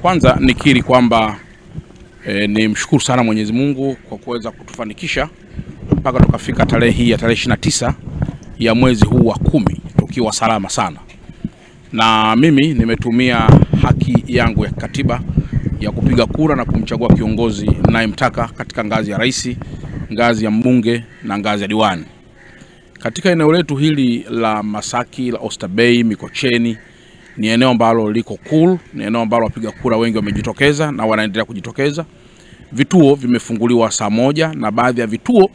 Kwanza nikiri kwamba ni mshukuru sana Mwenyezi Mungu kwa kuweza kutufanikisha mpaka tukafika tarehe hii ya tarehe 29 ya mwezi huu wa 10 tukiwa salama sana. Na mimi nimetumia haki yangu ya katiba ya kupiga kura na kumchagua kiongozi ninayemtaka katika ngazi ya rais, ngazi ya mbunge na ngazi ya diwani. Katika eneo letu hili la Masaki, la Oysterbay, Mikocheni, ni eneo ambalo liko cool, ni eneo ambalo wapiga kura wengi wamejitokeza na wanaendelea kujitokeza. Vituo vimefunguliwa saa 1 na baadhi ya vituo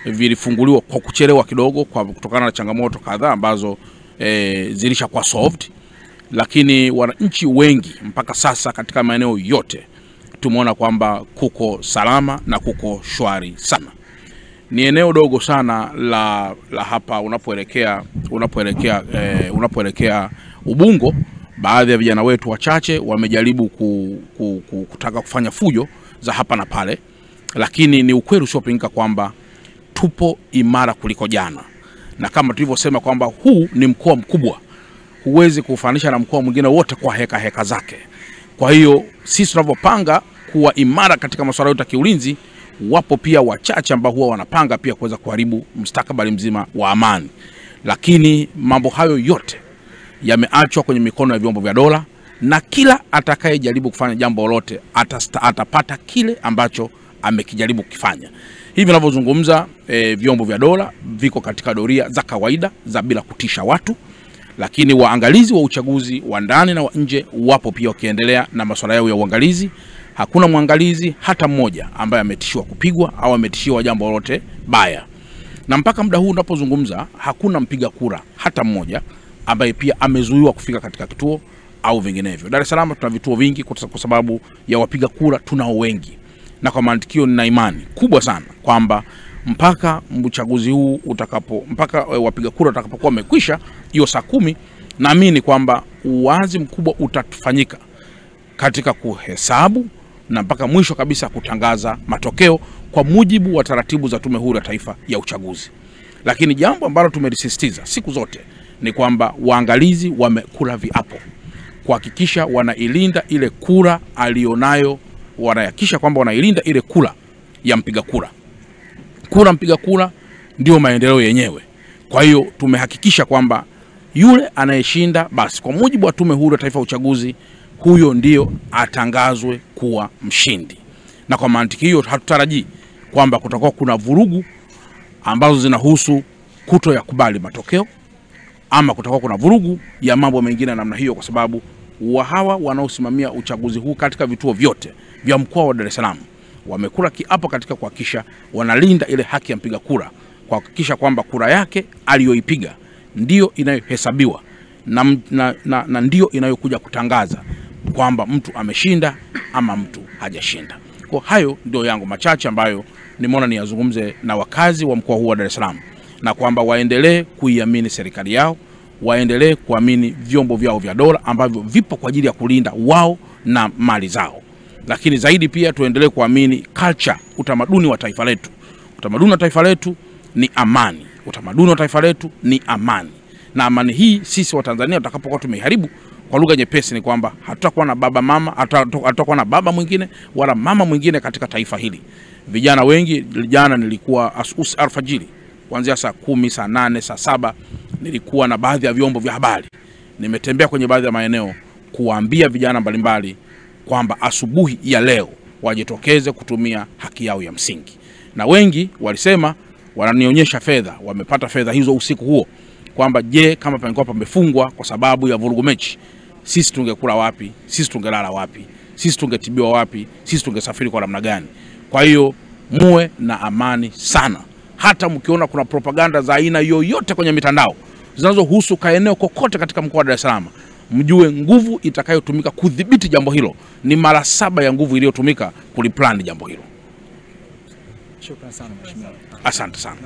vilifunguliwa kwa kuchelewa kidogo kwa kutokana na changamoto kadhaa ambazo zilishakuwa solved. Lakini wananchi wengi mpaka sasa katika maeneo yote tumeona kwamba kuko salama na kuko shwari sana. Ni eneo dogo sana la hapa unapoelekea Ubungo. Baadhi ya vijana wetu wachache wamejaribu kutaka kufanya fujo za hapa na pale, lakini ni ukweli usiopingika kwamba tupo imara kuliko jana. Na kama tulivyosema kwamba huu ni mkoa mkubwa, huwezi kufanisha na mkoa mwingine wote kwa heka zake. Kwa hiyo sisi tunavyopanga kuwa imara katika masuala yote ya kiulinzi, wapo pia wachache ambao huwa wanapanga pia kuweza kuharibu mustakabali mzima wa amani. Lakini mambo hayo yote yameachwa kwenye mikono ya vyombo vya dola, na kila atakayejaribu kufanya jambo lolote atapata kile ambacho amekijaribu kufanya. Hivi ninavyozungumza, vyombo vya dola viko katika doria za kawaida za bila kutisha watu, lakini waangalizi wa uchaguzi wa ndani na wa nje wapo pia wakiendelea na masuala yao ya uangalizi. Hakuna mwangalizi hata mmoja ambaye ametishiwa kupigwa au ametishiwa jambo lolote baya. Na mpaka muda huu unapozungumza hakuna mpiga kura hata mmoja ambaye pia amezuiwa kufika katika kituo au vinginevyo. Dar es Salaam tuna vituo vingi kwa sababu ya wapiga kura tunao wengi. Na kwa mantikio nina imani kubwa sana kwamba mpaka uchaguzi huu mpaka wapiga kura utakapokuwa wamekwisha hiyo saa 10, naamini kwamba uwazi mkubwa utatufanyika katika kuhesabu na mpaka mwisho kabisa kutangaza matokeo kwa mujibu wa taratibu za Tume Huru ya Taifa ya Uchaguzi. Lakini jambo ambalo tumelisisitiza siku zote ni kwamba waangalizi wamekula viapo kuhakikisha wanailinda ile kura alionayo, wanahakikisha kwamba wanailinda ile kura ya mpiga kura. Kura mpiga kura ndio maendeleo yenyewe. Kwa hiyo tumehakikisha kwamba yule anayeshinda basi kwa mujibu wa Tume Huru ya Taifa ya Uchaguzi, huyo ndio atangazwe kuwa mshindi. Na kwa mantiki hiyo hatutarajii kwamba kutakuwa kuna vurugu ambazo zinahusu kuto ya kubali matokeo, ama kutakuwa kuna vurugu ya mambo mengine namna hiyo, kwa sababu hawa wanaosimamia uchaguzi huu katika vituo vyote vya mkoa wa Dar es Salaam wamekula kiapo katika kuhakikisha wanalinda ile haki ya mpiga kura, kuhakikisha kwamba kura yake aliyoipiga ndio inayohesabiwa na ndio inayokuja kutangaza kwamba mtu ameshinda ama mtu hajashinda. Kwa hayo ndio yangu machache ambayo nimeona niyazungumze na wakazi wa mkoa huu wa Dar es Salaam, na kwamba waendelee kuiamini serikali yao, waendelee kuamini vyombo vyao vya dola ambavyo vipo kwa ajili ya kulinda wao na mali zao. Lakini zaidi pia tuendelee kuamini culture, utamaduni wa taifa letu. Utamaduni wa taifa letu ni amani. Utamaduni wa taifa letu ni amani. Na amani hii sisi wa Tanzania tutakapokuwa tumeiharibu, kwa lugha nyepesi ni kwamba hatutakuwa na hatutakuwa na baba mwingine wala mama mwingine katika taifa hili. Vijana wengi, jana nilikuwa alfajiri kuanzia saa 10, saa 8, saa 7 nilikuwa na baadhi ya vyombo vya habari. Nimetembea kwenye baadhi ya maeneo kuwaambia vijana mbalimbali kwamba asubuhi ya leo wajitokeze kutumia haki yao ya msingi. Na wengi walisema wananionyesha fedha, wamepata fedha hizo usiku huo, kwamba je, kama pangekuwa pamefungwa kwa sababu ya vurugu mechi, sisi tungekula wapi? Sisi tungelala wapi? Sisi tungetibiwa wapi? Sisi tungesafiri kwa namna gani? Kwa hiyo muwe na amani sana. Hata mkiona kuna propaganda za aina yoyote kwenye mitandao zinazohusu kaeneo kokote katika mkoa wa Dar es Salaam, mjue nguvu itakayotumika kudhibiti jambo hilo ni mara 7 ya nguvu iliyotumika kuliplan jambo hilo. Shukrani sana mheshimiwa. Asante sana.